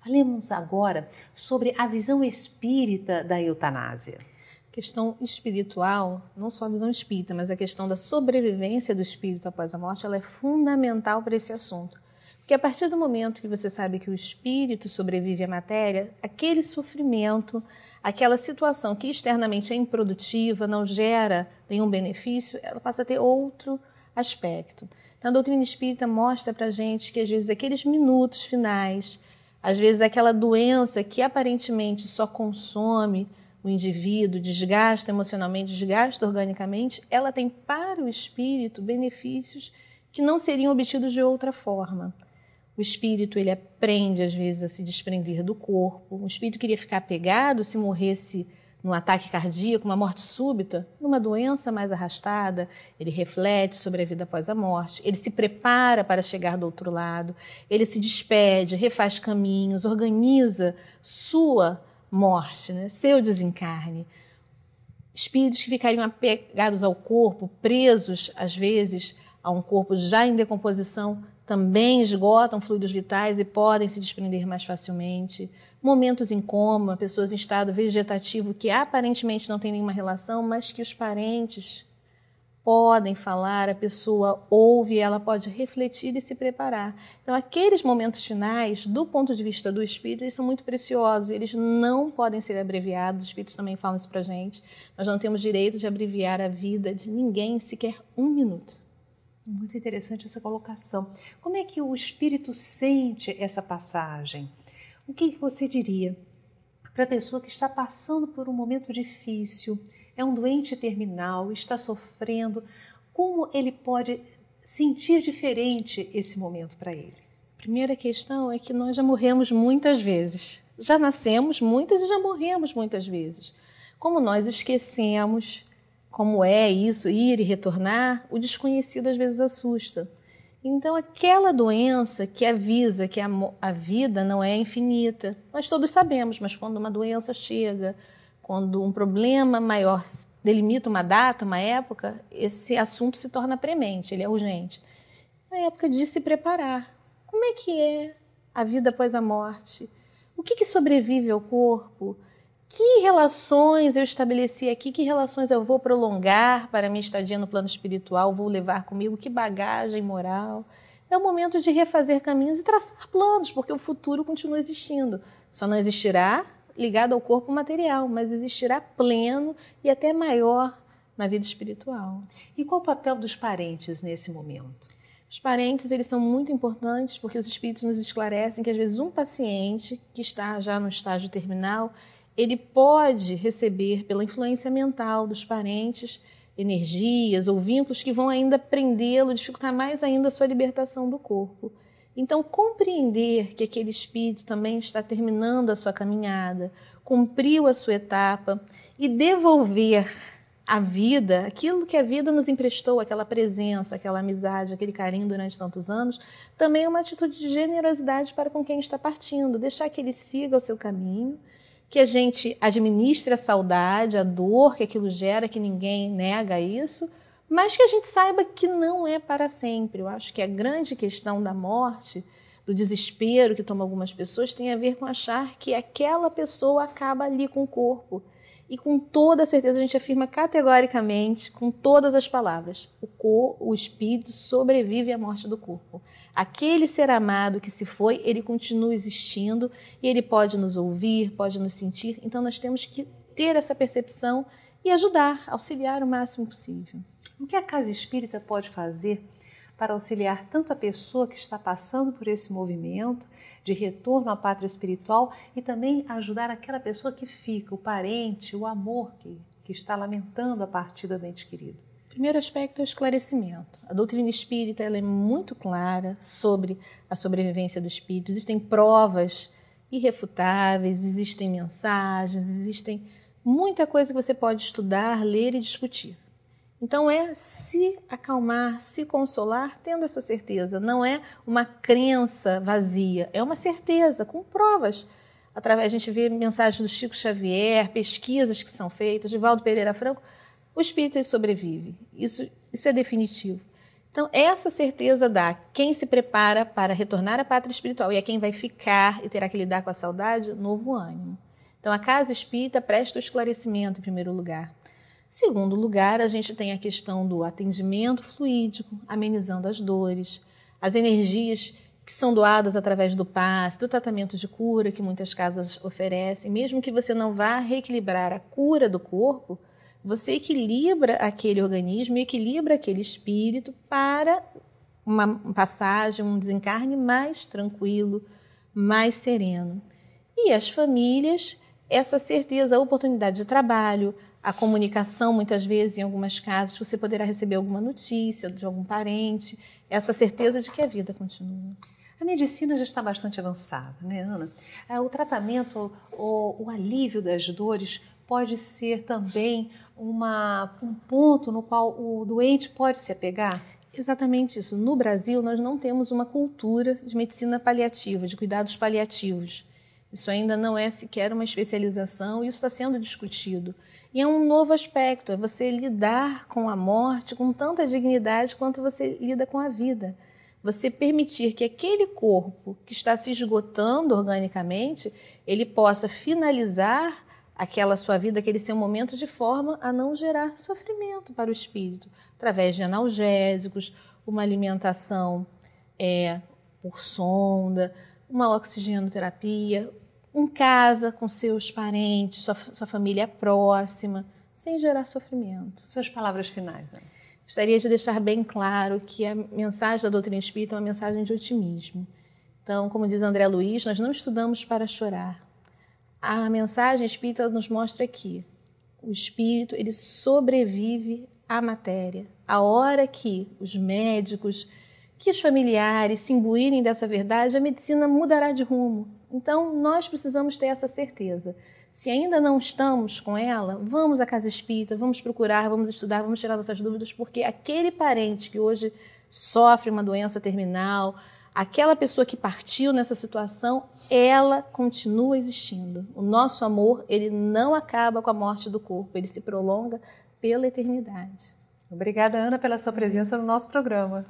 Falemos agora sobre a visão espírita da eutanásia. Questão espiritual, não só a visão espírita, mas a questão da sobrevivência do espírito após a morte, ela é fundamental para esse assunto. Porque a partir do momento que você sabe que o espírito sobrevive à matéria, aquele sofrimento, aquela situação que externamente é improdutiva, não gera nenhum benefício, ela passa a ter outro aspecto. Então a doutrina espírita mostra para a gente que às vezes aqueles minutos finais, às vezes aquela doença que aparentemente só consome o indivíduo, desgasta emocionalmente, desgasta organicamente, ela tem para o espírito benefícios que não seriam obtidos de outra forma. O espírito, ele aprende às vezes a se desprender do corpo. O espírito queria ficar apegado se morresse num ataque cardíaco, uma morte súbita, numa doença mais arrastada. Ele reflete sobre a vida após a morte, ele se prepara para chegar do outro lado, ele se despede, refaz caminhos, organiza sua morte, né? Seu desencarne. Espíritos que ficariam apegados ao corpo, presos às vezes a um corpo já em decomposição, também esgotam fluidos vitais e podem se desprender mais facilmente. Momentos em coma, pessoas em estado vegetativo que aparentemente não tem nenhuma relação, mas que os parentes podem falar, a pessoa ouve e ela pode refletir e se preparar. Então, aqueles momentos finais, do ponto de vista do espírito, eles são muito preciosos, eles não podem ser abreviados, os espíritos também falam isso para a gente. Nós não temos direito de abreviar a vida de ninguém sequer um minuto. Muito interessante essa colocação. Como é que o espírito sente essa passagem? O que você diria para a pessoa que está passando por um momento difícil, é um doente terminal, está sofrendo? Como ele pode sentir diferente esse momento para ele? Primeira questão é que nós já morremos muitas vezes. Já nascemos muitas e já morremos muitas vezes. Como nós esquecemos como é isso, ir e retornar, o desconhecido às vezes assusta. Então, aquela doença que avisa que a vida não é infinita, nós todos sabemos, mas quando uma doença chega, quando um problema maior delimita uma data, uma época, esse assunto se torna premente, ele é urgente. É a época de se preparar. Como é que é a vida após a morte? O que sobrevive ao corpo? Que relações eu estabeleci aqui? Que relações eu vou prolongar para a minha estadia no plano espiritual? Vou levar comigo? Que bagagem moral? É o momento de refazer caminhos e traçar planos, porque o futuro continua existindo. Só não existirá ligado ao corpo material, mas existirá pleno e até maior na vida espiritual. E qual o papel dos parentes nesse momento? Os parentes, eles são muito importantes porque os espíritos nos esclarecem que às vezes um paciente que está já no estágio terminal, ele pode receber, pela influência mental dos parentes, energias ou vínculos que vão ainda prendê-lo, dificultar mais ainda a sua libertação do corpo. Então, compreender que aquele espírito também está terminando a sua caminhada, cumpriu a sua etapa e devolver à vida aquilo que a vida nos emprestou, aquela presença, aquela amizade, aquele carinho durante tantos anos, também é uma atitude de generosidade para com quem está partindo, deixar que ele siga o seu caminho, que a gente administre a saudade, a dor que aquilo gera, que ninguém nega isso, mas que a gente saiba que não é para sempre. Eu acho que a grande questão da morte, do desespero que toma algumas pessoas, tem a ver com achar que aquela pessoa acaba ali com o corpo. E com toda certeza a gente afirma categoricamente, com todas as palavras, o espírito sobrevive à morte do corpo. Aquele ser amado que se foi, ele continua existindo e ele pode nos ouvir, pode nos sentir. Então nós temos que ter essa percepção e ajudar, auxiliar o máximo possível. O que a Casa Espírita pode fazer para auxiliar tanto a pessoa que está passando por esse movimento de retorno à pátria espiritual e também ajudar aquela pessoa que fica, o parente, o amor que está lamentando a partida do ente querido? O primeiro aspecto é o esclarecimento. A doutrina espírita ela é muito clara sobre a sobrevivência do espírito. Existem provas irrefutáveis, existem mensagens, existem muita coisa que você pode estudar, ler e discutir. Então é se acalmar, se consolar, tendo essa certeza. Não é uma crença vazia, é uma certeza, com provas. Através, a gente vê mensagens do Chico Xavier, pesquisas que são feitas, de Valdo Pereira Franco, o espírito ele sobrevive. Isso é definitivo. Então, essa certeza dá quem se prepara para retornar à pátria espiritual e a quem vai ficar e terá que lidar com a saudade, novo ânimo. Então, a casa espírita presta o esclarecimento, em primeiro lugar. Segundo lugar, a gente tem a questão do atendimento fluídico, amenizando as dores, as energias que são doadas através do passe, do tratamento de cura que muitas casas oferecem. Mesmo que você não vá reequilibrar a cura do corpo, você equilibra aquele organismo e equilibra aquele espírito para uma passagem, um desencarne mais tranquilo, mais sereno. E as famílias, essa certeza, a oportunidade de trabalho, a comunicação, muitas vezes, em algumas casas, você poderá receber alguma notícia de algum parente, essa certeza de que a vida continua. A medicina já está bastante avançada, né, Ana? O tratamento, o alívio das dores pode ser também um ponto no qual o doente pode se apegar? Exatamente isso. No Brasil, nós não temos uma cultura de medicina paliativa, de cuidados paliativos. Isso ainda não é sequer uma especialização e isso está sendo discutido. E é um novo aspecto, é você lidar com a morte com tanta dignidade quanto você lida com a vida. Você permitir que aquele corpo que está se esgotando organicamente, ele possa finalizar aquela sua vida, aquele seu momento, de forma a não gerar sofrimento para o espírito, através de analgésicos, uma alimentação por sonda, uma oxigenoterapia, em casa com seus parentes, sua família próxima, sem gerar sofrimento. Suas palavras finais, Ana. Gostaria de deixar bem claro que a mensagem da doutrina espírita é uma mensagem de otimismo. Então, como diz André Luiz, nós não estudamos para chorar. A mensagem espírita nos mostra que o espírito ele sobrevive à matéria. A hora que os médicos, que os familiares se imbuírem dessa verdade, a medicina mudará de rumo. Então, nós precisamos ter essa certeza. Se ainda não estamos com ela, vamos à casa espírita, vamos procurar, vamos estudar, vamos tirar nossas dúvidas, porque aquele parente que hoje sofre uma doença terminal, aquela pessoa que partiu nessa situação, ela continua existindo. O nosso amor, ele não acaba com a morte do corpo, ele se prolonga pela eternidade. Obrigada, Ana, pela sua presença no nosso programa.